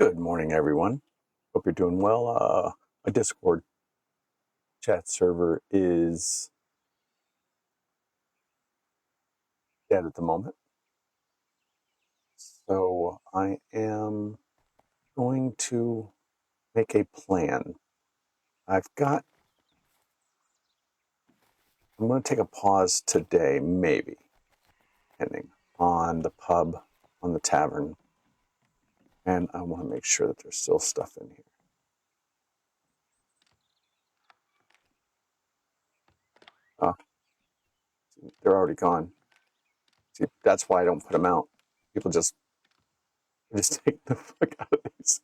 Good morning, everyone. Hope you're doing well. My Discord chat server is dead at the moment. So I am going to make a plan. I'm going to take a pause today, maybe, depending on the pub, on the tavern. And I want to make sure that there's still stuff in here. Oh, they're already gone. See, that's why I don't put them out. People just take the fuck out of these.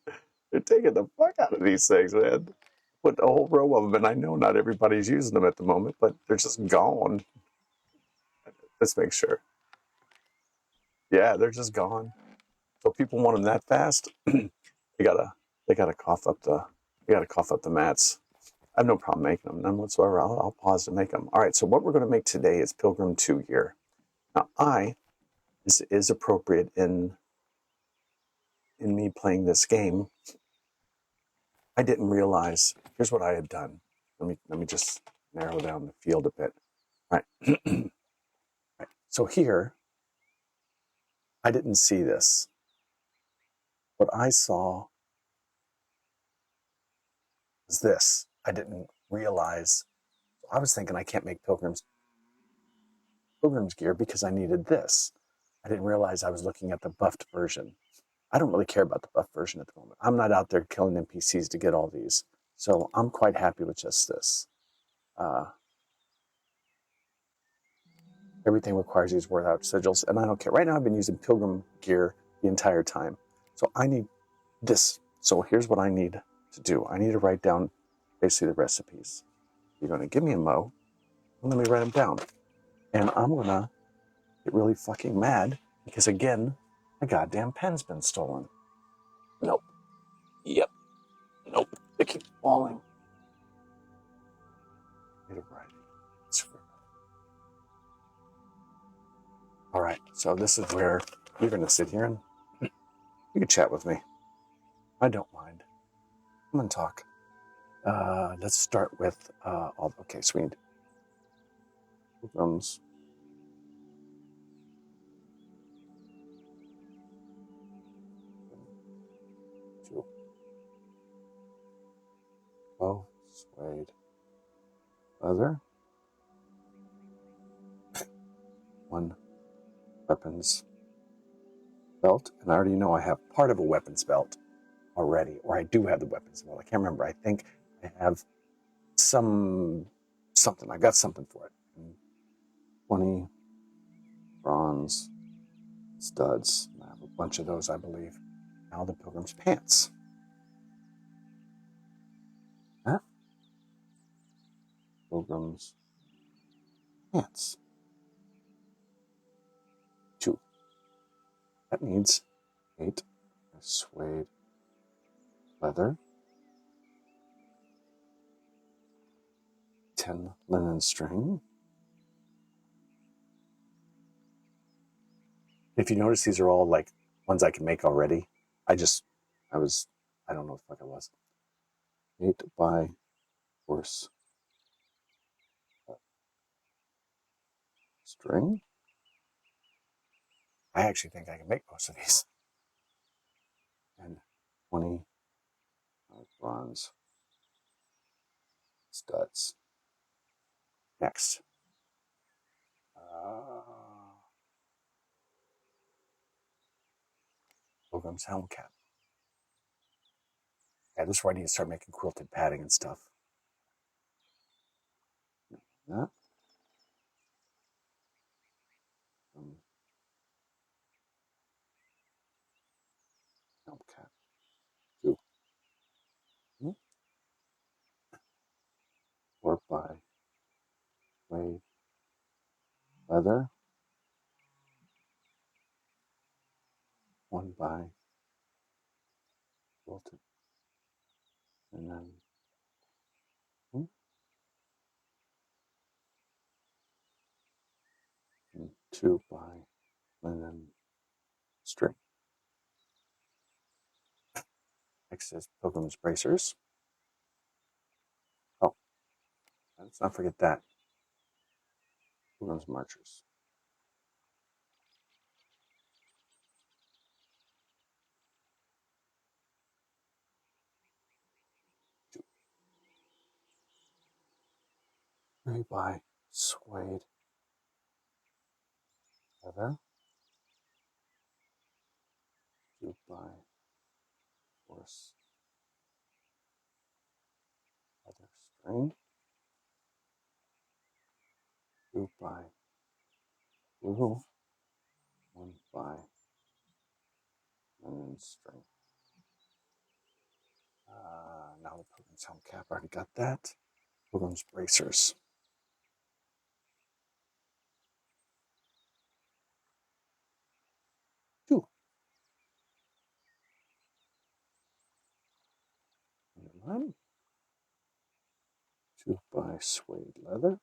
They're taking the fuck out of these things, man. Put a whole row of them, and I know not everybody's using them at the moment, but they're just gone. Let's make sure. Yeah, they're just gone. So people want them that fast. they gotta cough up the mats. I have no problem making them, none whatsoever. I'll pause to make them. All right. So what we're going to make today is Pilgrim II gear. Now, this is appropriate in me playing this game. I didn't realize. Here's what I had done. Let me just narrow down the field a bit. All right. So here, I didn't see this. What I saw was this. I didn't realize. I was thinking I can't make Pilgrim's gear because I needed this. I didn't realize I was looking at the buffed version. I don't really care about the buffed version at the moment. I'm not out there killing NPCs to get all these. So I'm quite happy with just this. Everything requires these without sigils, and I don't care. Right now I've been using Pilgrim gear the entire time. So I need this. So here's what I need to do. I need to write down basically the recipes. You're going to give me a mo, and let me write them down. And I'm going to get really fucking mad because, again, my goddamn pen's been stolen. Nope. Yep. Nope. They keep falling. Need to write it. All right. So this is where you're going to sit here and you can chat with me. I don't mind. Come and talk. Let's start with okay, so we need Pilgrims. Oh, suede. Leather. 1 weapons belt. And I already know I have part of a weapons belt already, or I do have the weapons belt. I can't remember. I think I have something. I got something for it. 20 bronze studs. I have a bunch of those, I believe. Now the Pilgrim's pants. Huh? Pilgrim's pants. 2. That needs 8 suede leather. 10 linen string. If you notice, these are all like ones I can make already. I don't know what the fuck I was. 8 by horse string. I actually think I can make most of these. And 20 bronze studs. Next. Pilgrim's helm cap. Yeah, this is where I need to start making quilted padding and stuff. That. Helm cap. 2. 4 by suede leather. 1 by quilted. And then 2 by linen string. Next is Pilgrim's bracers. Oh, let's not forget that. Pilgrim's marchers. Three by suede leather. 2 by horse leather string. 2 by blue. 1 by linen string. Now the Pilgrim's helm cap. I already got that. Pilgrim's bracers. 2. And 2 by suede leather.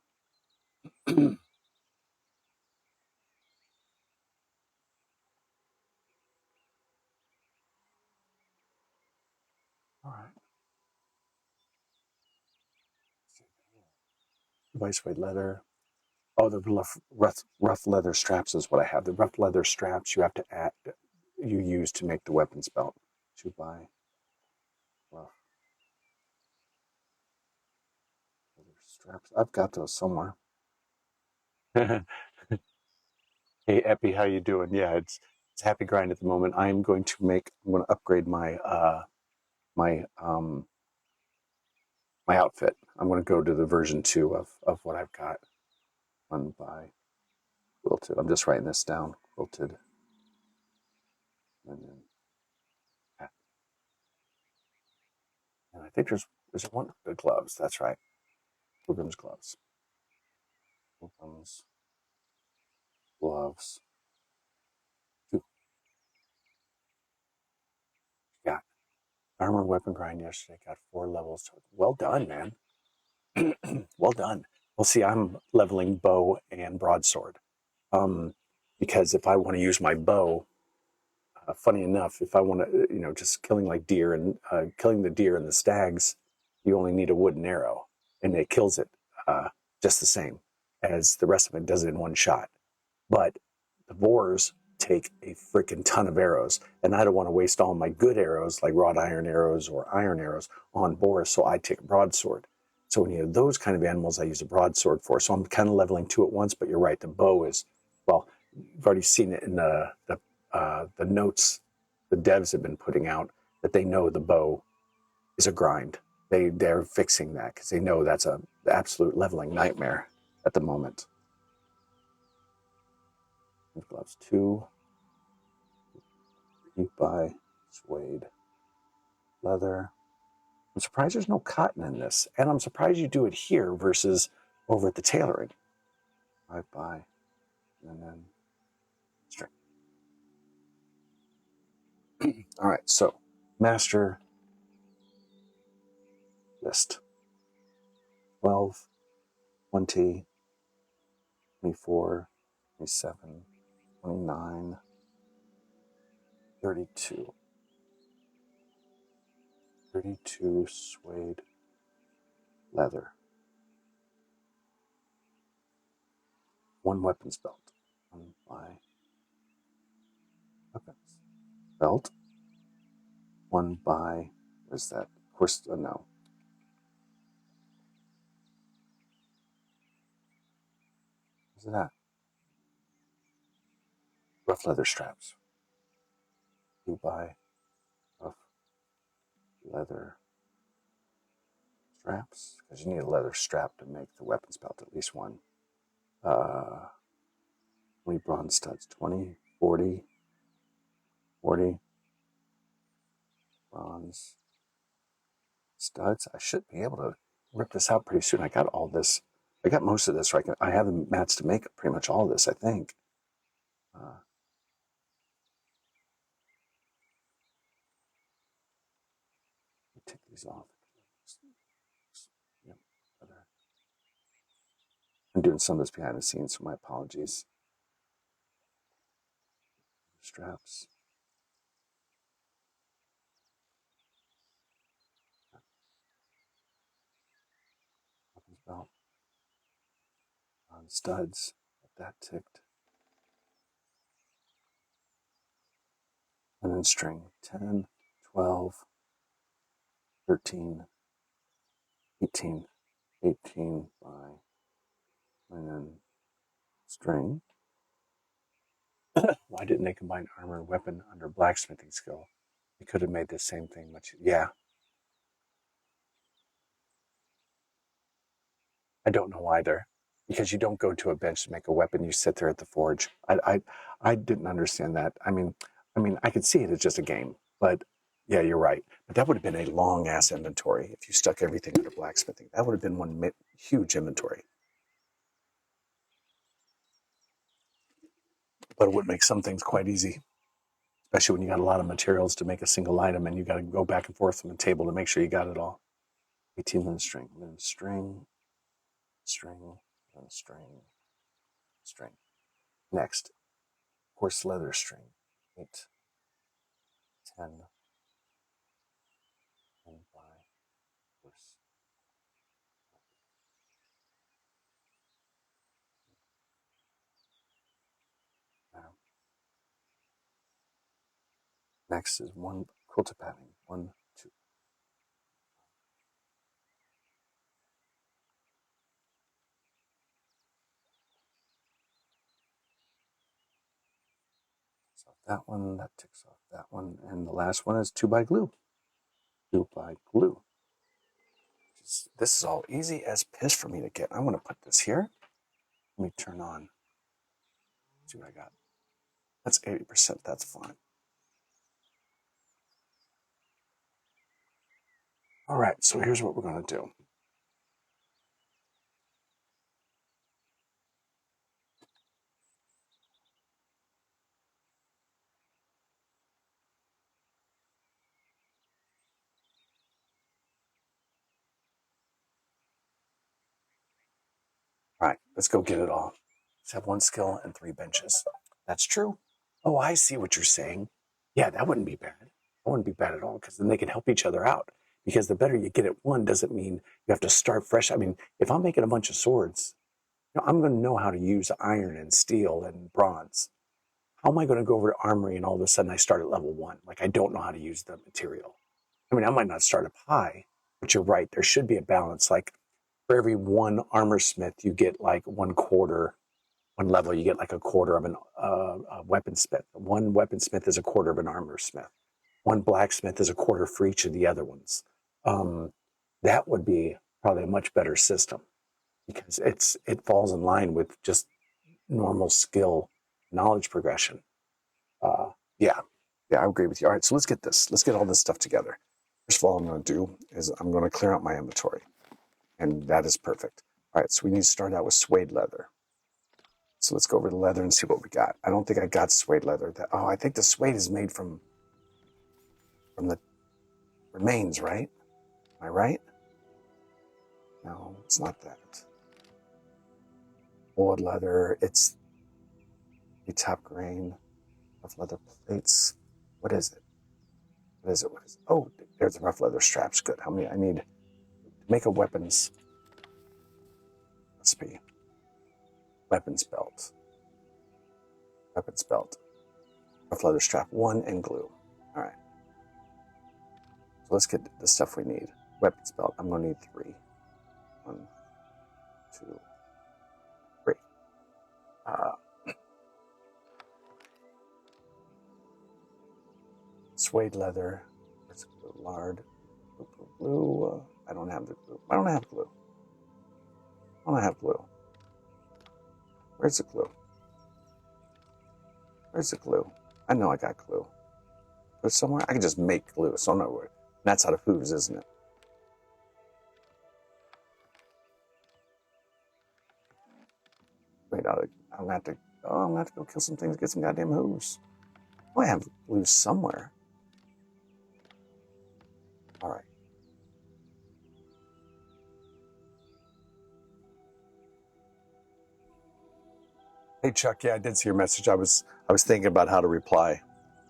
All right. 2 by suede leather. Oh, the rough leather straps is what I have. The rough leather straps you have to add, you use to make the weapons belt. 2 by rough leather straps. I've got those somewhere. Hey, Epi, how you doing? Yeah, it's happy grind at the moment. I'm going to upgrade my my outfit. I'm going to go to the version 2 of what I've got. 1 by quilted. I'm just writing this down. Quilted. And I think there's one the gloves. That's right. Pilgrim's gloves. Pilgrim's gloves. 2. Got armor weapon grind yesterday. Got 4 levels. Well done, man. Well done. Well, see, I'm leveling bow and broadsword. Because if I want to use my bow, funny enough, if I want to, just killing like deer and killing the deer and the stags, you only need a wooden arrow, and it kills it just the same as the rest of it does it in one shot. But the boars take a freaking ton of arrows, and I don't want to waste all my good arrows, like wrought iron arrows or iron arrows, on boars, so I take a broadsword. So when you have those kind of animals, I use a broadsword for. So I'm kind of leveling 2 at once, but you're right, the bow is, well, you've already seen it in the notes the devs have been putting out, that they know the bow is a grind. They're fixing that because they know that's a absolute leveling nightmare at the moment. Gloves 2. 3 by suede leather. I'm surprised there's no cotton in this, and I'm surprised you do it here versus over at the tailoring. 5 by and then string. All right, so master list: 12, 20, 24, 27, 29, 32. 32 suede leather. 1 weapons belt. 1 by weapons belt. 1 by, where's that? Of course, no. Where's that? Rough leather straps. 2 by rough leather straps, because you need a leather strap to make the weapons belt, at least 1. 20 bronze studs, 20, 40, 40 bronze studs. I should be able to rip this out pretty soon. I got all this. I got most of this right. I have the mats to make pretty much all of this, I think. Take these off. Yep. I'm doing some of this behind the scenes, so my apologies. Straps. belt on studs. That ticked. And then string 10, 12, 13, 18, 18 by, and then string. Why didn't they combine armor and weapon under blacksmithing skill? They could have made the same thing much. Yeah. I don't know either. Because you don't go to a bench to make a weapon, you sit there at the forge. I didn't understand that. I mean, I could see it as just a game, but yeah, you're right. But that would have been a long ass inventory if you stuck everything under blacksmithing. That would have been one huge inventory. But it would make some things quite easy, especially when you got a lot of materials to make a single item and you got to go back and forth from the table to make sure you got it all. 18 then string, then string, string, then string, string. Next, horse leather string, 8, 10, and by horse. Next is one quilted padding, 1, 2. So that one, that ticks off that one, and the last one is 2 by glue. 2 by glue. This is all easy as piss for me to get. I'm going to put this here. Let me turn on. See what I got. That's 80%. That's fine. All right, so here's what we're going to do. All right, let's go get it all. Let's have 1 skill and 3 benches. That's true. Oh, I see what you're saying. Yeah, that wouldn't be bad. That wouldn't be bad at all, because then they can help each other out. Because the better you get at one doesn't mean you have to start fresh. I mean, if I'm making a bunch of swords, I'm going to know how to use iron and steel and bronze. How am I going to go over to armory and all of a sudden I start at level 1? Like, I don't know how to use the material. I mean, I might not start up high, but you're right. There should be a balance. Like, for every 1 armor smith, you get like 1/4. 1 level, you get like 1/4 of a weaponsmith. 1 weaponsmith is 1/4 of an armor smith. 1 blacksmith is 1/4 for each of the other ones. That would be probably a much better system, because it falls in line with just normal skill knowledge progression. Yeah, I agree with you. All right, so let's get this. Let's get all this stuff together. First of all, I'm going to do is I'm going to clear out my inventory, and that is perfect. All right, so we need to start out with suede leather. So let's go over to leather and see what we got. I don't think I got suede leather. I think the suede is made from the remains, right? Am I right? No, it's not that. Wood leather, it's the top grain of leather plates. What is it? What is it? Oh, there's the rough leather straps. Good. How many I need to make a weapons recipe? Weapons belt. Weapons belt. Rough leather strap 1 and glue. All right. So let's get the stuff we need. Weapons belt. I'm going to need 3. 1, 2, 3. Suede leather. Where's the glue? Lard. Glue. I don't have the glue. I don't have glue. I don't have glue. Where's the glue? Where's the glue? I know I got glue. Put it somewhere. I can just make glue. So I'm not worried. That's out of Who's, isn't it? Wait, I'm gonna have to. Oh, I'm gonna have to go kill some things. Get some goddamn Who's. Oh, I have glue somewhere. All right. Hey Chuck, yeah, I did see your message. I was thinking about how to reply,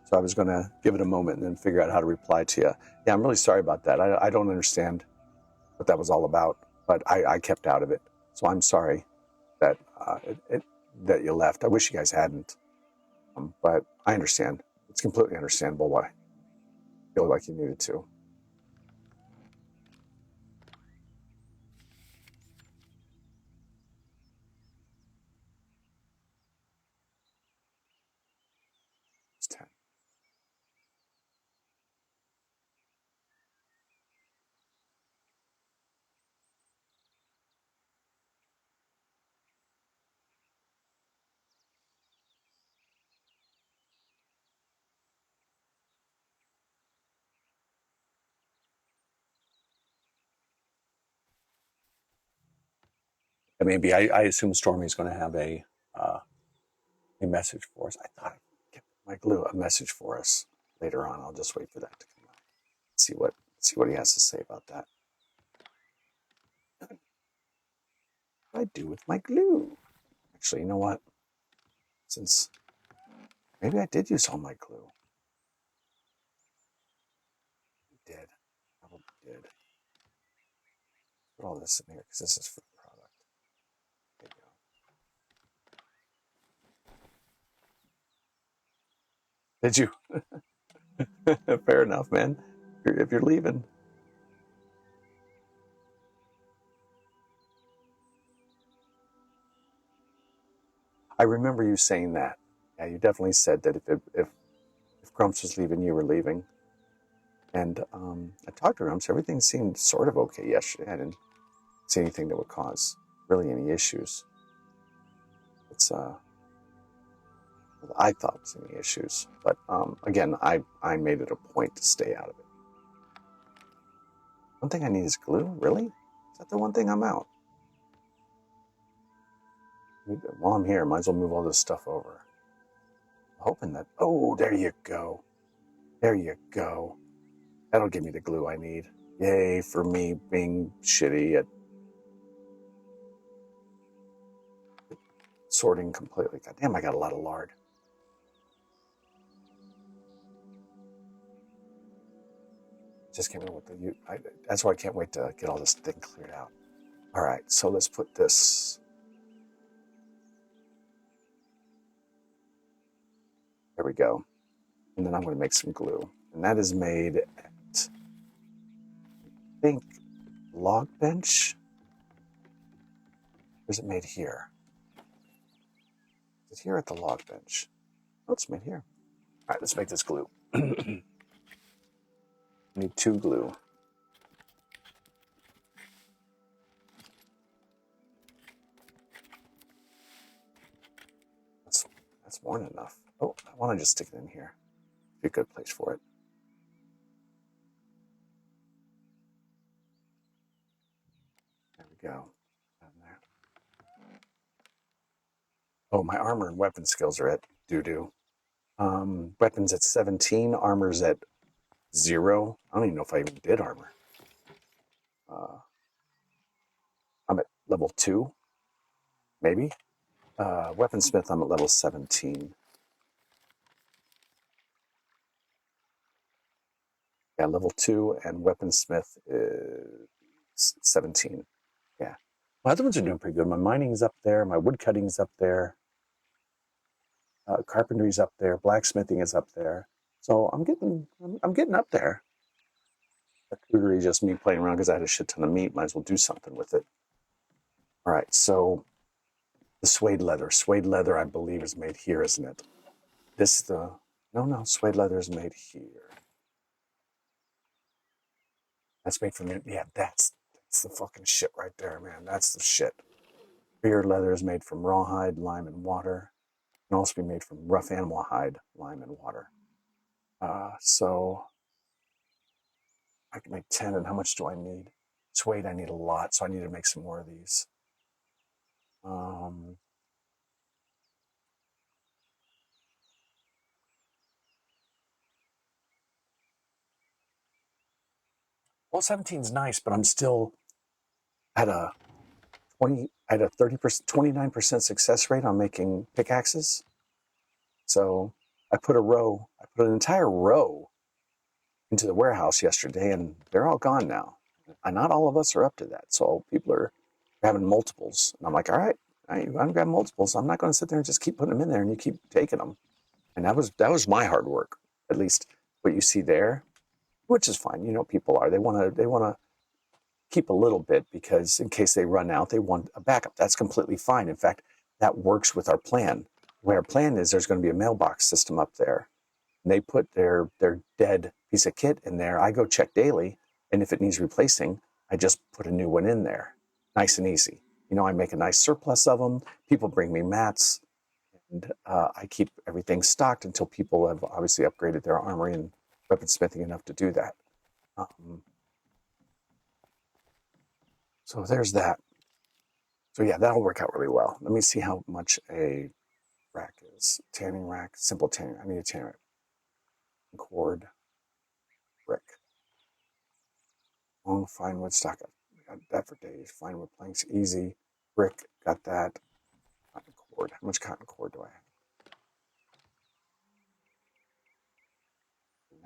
so I was going to give it a moment and then figure out how to reply to you. Yeah, I'm really sorry about that. I don't understand what that was all about. but I kept out of it. So I'm sorry that that you left. I wish you guys hadn't, but I understand. It's completely understandable why you feel like you needed to. It's 10. Maybe I assume Stormy's going to have a message for us. I thought I kept my glue a message for us later on. I'll just wait for that to come out. See what he has to say about that. What do I do with my glue? Actually, you know what? Since maybe I did use all my glue. I did. Probably did. Put all this in here because this is for the product. There you go. Did you? Fair enough, man. If you're leaving. I remember you saying that. Yeah, you definitely said that if Grumps was leaving, you were leaving. And I talked to Grumps. Everything seemed sort of okay yesterday. I didn't see anything that would cause really any issues. It's I thought it was any issues, but again, I made it a point to stay out of it. One thing I need is glue. Really? Is that the one thing I'm out? While I'm here, might as well move all this stuff over. I'm hoping that. Oh, there you go. There you go. That'll give me the glue I need. Yay for me being shitty at sorting completely. God damn, I got a lot of lard. Just can't wait with the. That's why I can't wait to get all this thing cleared out. All right, so let's put this. There we go. And then I'm going to make some glue. And that is made at, I think, log bench. Or is it made here? Is it here at the log bench? Oh, it's made here. All right, let's make this glue. I need 2 glue. That's more than enough. Oh, I want to just stick it in here. Be a good place for it. There we go. Down there. Oh, my armor and weapon skills are at doo-doo. Weapons at 17, armor's at 0. I don't even know if I even did armor. I'm at level 2, maybe. Weaponsmith, I'm at level 17. Yeah, level 2, and weaponsmith is 17. Yeah. My other ones are doing pretty good. My mining's up there. My woodcutting's up there. Carpentry's up there. Blacksmithing is up there. So I'm getting up there. Charcuterie, just me playing around because I had a shit ton of meat. Might as well do something with it. All right, so the suede leather. Suede leather, I believe, is made here, isn't it? No, suede leather is made here. That's made from, yeah, that's the fucking shit right there, man. That's the shit. Beard leather is made from rawhide, lime, and water. It can also be made from rough animal hide, lime, and water. So I can make 10, and how much do I need? Suede, I need a lot, so I need to make some more of these. Well, 17 is nice, but I'm still at a 30%, 29% success rate on making pickaxes. So I put an entire row into the warehouse yesterday, and they're all gone now. And not all of us are up to that. So people are having multiples. And I'm like, all right, I'm going to grab multiples. I'm not going to sit there and just keep putting them in there and you keep taking them. And that was my hard work, at least what you see there, which is fine. You know, people are, they want to keep a little bit because in case they run out, they want a backup. That's completely fine. In fact, that works with our plan. The way our plan is, there's going to be a mailbox system up there. And they put their dead piece of kit in there. I go check daily. And if it needs replacing, I just put a new one in there. Nice and easy. You know, I make a nice surplus of them. People bring me mats. And I keep everything stocked until people have obviously upgraded their armory and weaponsmithing enough to do that. So there's that. So yeah, that'll work out really well. Let me see how much a rack is. Tanning rack, simple tanning. I need a tanning rack. Cord, brick. Long fine wood stock. I got that for days. Fine wood planks, easy. Brick, got that. Cotton cord. How much cotton cord do I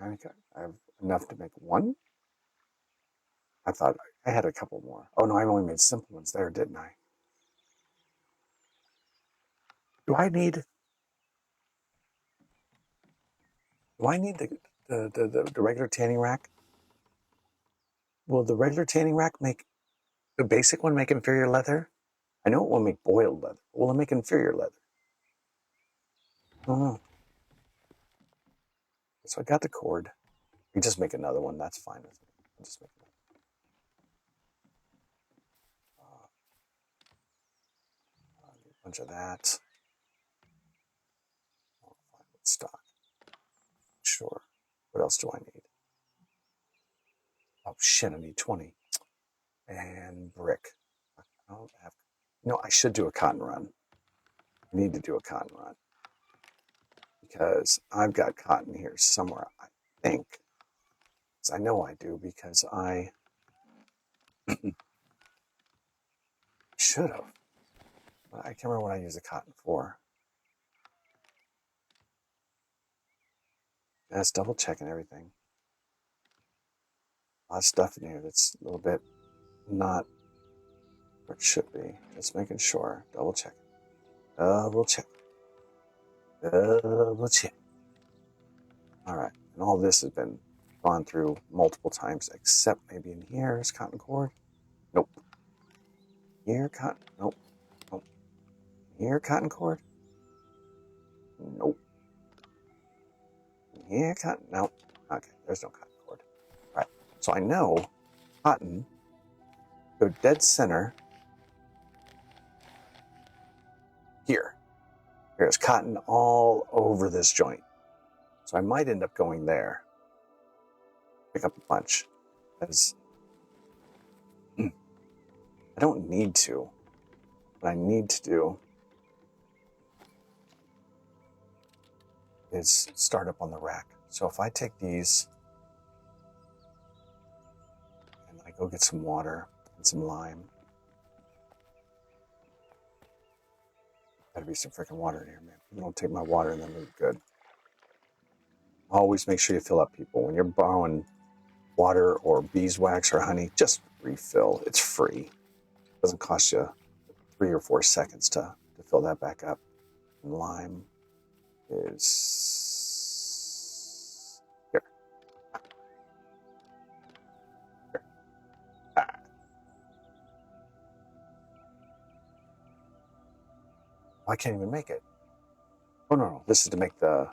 have? I have enough to make one. I thought I had a couple more. Oh no, I only made simple ones there, didn't I? Do I need the regular tanning rack? Will the regular tanning rack make the basic one make inferior leather? I know it will make boiled leather. Will it make inferior leather? I don't know. So I got the cord. You just make another one. That's fine with me. I'll just make another. A bunch of that. Stock. Sure. What else do I need? Oh shit! I need 20. And brick. I don't have. No, I should do a cotton run. I need to do a cotton run because I've got cotton here somewhere. I think. I know I do because I should have. I can't remember what I use the cotton for. That's double checking everything. A lot of stuff in here that's a little bit not where it should be. Just making sure. Double check. Double check. Double check. All right. And all this has been gone through multiple times, except maybe in here is cotton cord. Nope. Here, cotton. Nope. Nope. Here, cotton cord. Nope. Here, cotton. Nope. Okay. There's no cotton cord. All right. So I know cotton. Go dead center. Here. There's cotton all over this joint. So I might end up going there. Pick up a bunch. Because I don't need to. What I need to do is start up on the rack. So if I take these and I go get some water and some lime. Gotta be some freaking water in here, man. You don't take my water and then we're good. Always make sure you fill up, people. When you're borrowing water or beeswax or honey, just refill. It's free. It doesn't cost you 3 or 4 seconds to fill that back up. And lime is here. Here. I can't even make it. Oh no, this is to make the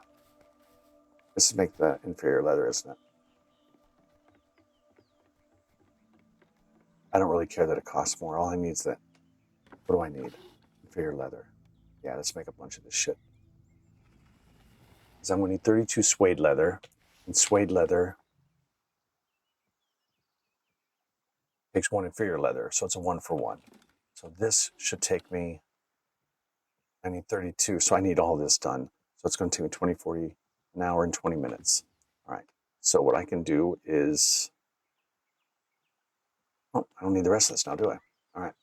inferior leather, isn't it? I don't really care that it costs more. All I need is that. What do I need? Inferior leather. Yeah, let's make a bunch of this shit. Because I'm going to need 32 suede leather. And suede leather takes 1 inferior leather. So it's a 1 for 1. So this should take me, I need 32. So I need all this done. So it's going to take me 20, 40, an hour and 20 minutes. All right. So what I can do is, oh, I don't need the rest of this now, do I? All right.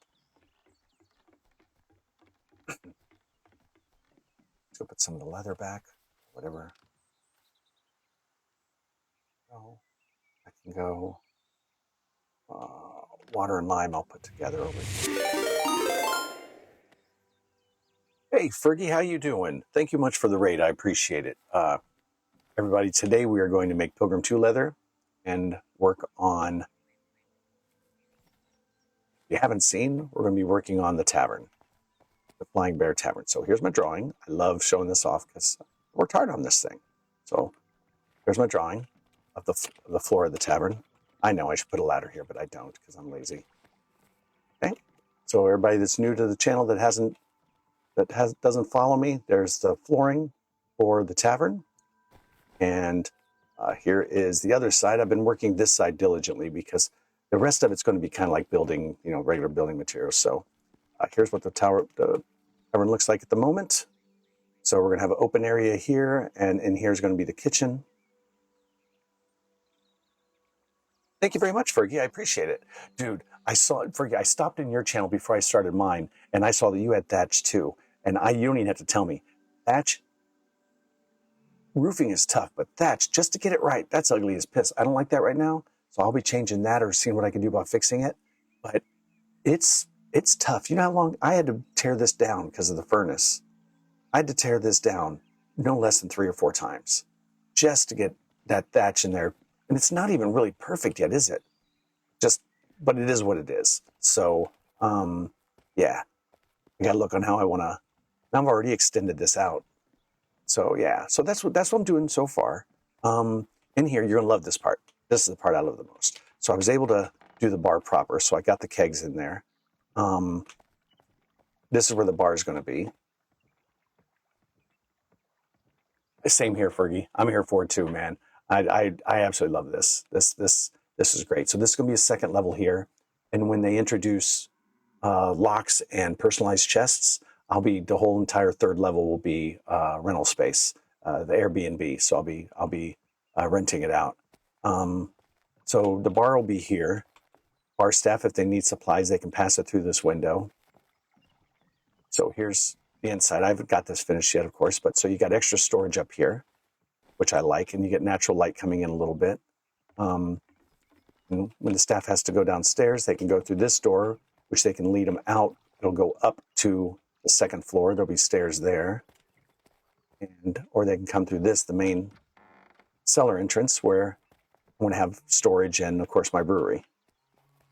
Let's go put some of the leather back, whatever. Oh, I can go, water and lime I'll put together over here. Hey, Fergie, how you doing? Thank you much for the raid. I appreciate it. Everybody, today we are going to make Pilgrim II leather and work on, if you haven't seen, we're going to be working on the tavern, the Flying Bear Tavern. So here's my drawing. I love showing this off because I worked hard on this thing. So here's my drawing of the floor of the tavern. I know I should put a ladder here, but I don't because I'm lazy. Okay. So everybody that's new to the channel doesn't follow me, there's the flooring for the tavern. And here is the other side. I've been working this side diligently because the rest of it's going to be kind of like building, regular building materials. So here's what the tavern looks like at the moment. So we're going to have an open area here, and in here is going to be the kitchen. Thank you very much, Fergie. I appreciate it. Dude, Fergie, I stopped in your channel before I started mine, and I saw that you had thatch too. And you don't even have to tell me. Thatch, roofing is tough, but thatch, just to get it right, that's ugly as piss. I don't like that right now, so I'll be changing that or seeing what I can do about fixing it. But it's tough. You know how long I had to tear this down because of the furnace? I had to tear this down no less than 3 or 4 times just to get that thatch in there. And it's not even really perfect yet, is it? But it is what it is. So, yeah, I got to look on how I want to. I've already extended this out. So yeah, so that's what I'm doing so far. In here, you're gonna love this part. This is the part I love the most. So I was able to do the bar proper. So I got the kegs in there. This is where the bar is gonna be. Same here, Fergie. I'm here for it too, man. I absolutely love this. This is great. So this is gonna be a second level here, and when they introduce locks and personalized chests, the whole entire third level will be rental space, the Airbnb. So I'll be renting it out. So the bar will be here. Bar staff, if they need supplies, they can pass it through this window. So here's the inside. I haven't got this finished yet, of course, but so you got extra storage up here, which I like, and you get natural light coming in a little bit. And when the staff has to go downstairs, they can go through this door, which they can lead them out. It'll go up to the second floor. There'll be stairs there, or they can come through the main cellar entrance, where I want to have storage and, of course, my brewery.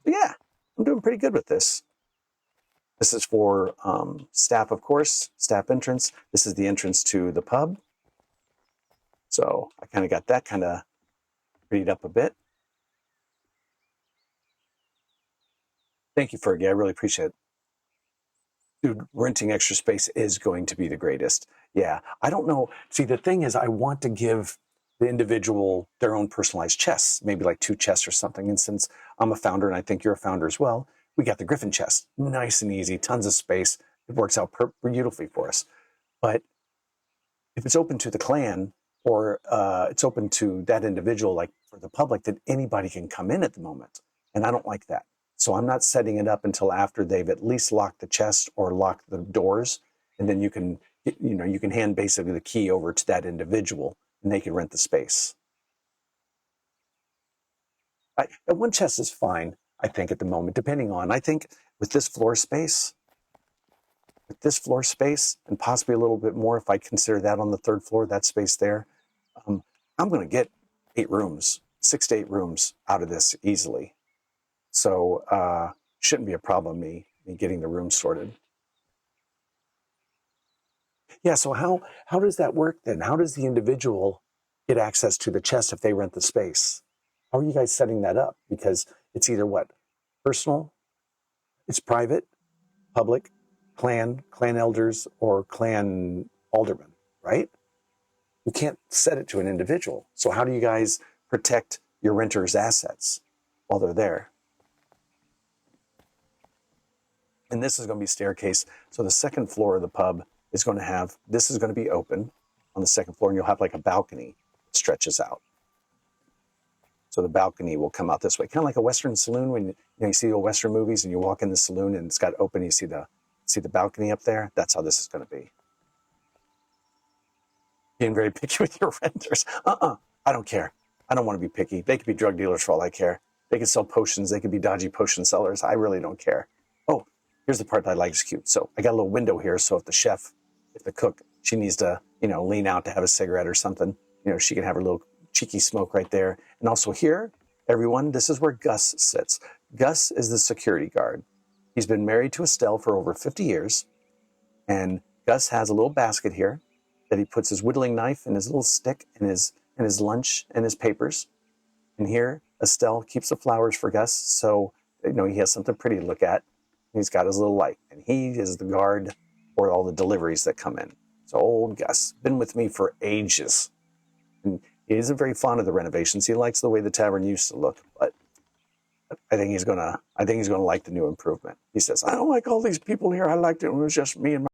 But yeah, I'm doing pretty good with this. This is for staff, of course, staff entrance. This is the entrance to the pub. So I kind of got that kind of prettied up a bit. Thank you, Fergie. I really appreciate it. Dude, renting extra space is going to be the greatest. Yeah, I don't know. See, the thing is, I want to give the individual their own personalized chests, maybe like 2 chests or something. And since I'm a founder, and I think you're a founder as well, we got the Griffin chest. Nice and easy, tons of space. It works out beautifully for us. But if it's open to the clan, or it's open to that individual, like for the public, that anybody can come in at the moment. And I don't like that. So I'm not setting it up until after they've at least locked the chest or locked the doors. And then you can hand basically the key over to that individual and they can rent the space. One chest is fine, I think, at the moment, depending on, I think with this floor space, and possibly a little bit more, if I consider that on the 3rd floor, that space there, I'm going to get 8 rooms, 6 to 8 rooms out of this easily. So shouldn't be a problem, me getting the room sorted. Yeah, so how does that work then? How does the individual get access to the chest if they rent the space? How are you guys setting that up? Because it's either what? Personal, it's private, public, clan elders, or clan aldermen, right? You can't set it to an individual. So how do you guys protect your renters' assets while they're there? And this is going to be staircase. So the 2nd floor of the pub is going to have, this is going to be open on the 2nd floor, and you'll have like a balcony that stretches out. So the balcony will come out this way, kind of like a Western saloon. When you see the Western movies and you walk in the saloon and it's got open, you see the balcony up there. That's how this is going to be. Being very picky with your renters. I don't care. I don't want to be picky. They could be drug dealers for all I care. They can sell potions. They could be dodgy potion sellers. I really don't care. Oh, here's the part that I like is cute. So I got a little window here. So if the cook, she needs to, lean out to have a cigarette or something, she can have her little cheeky smoke right there. And also here, everyone, this is where Gus sits. Gus is the security guard. He's been married to Estelle for over 50 years. And Gus has a little basket here that he puts his whittling knife and his little stick and his lunch and his papers. And here, Estelle keeps the flowers for Gus, so he has something pretty to look at. He's got his little light, and he is the guard for all the deliveries that come in. So old Gus, been with me for ages. And he isn't very fond of the renovations. He likes the way the tavern used to look, but I think he's gonna like the new improvement. He says, I don't like all these people here. I liked it when it was just me and my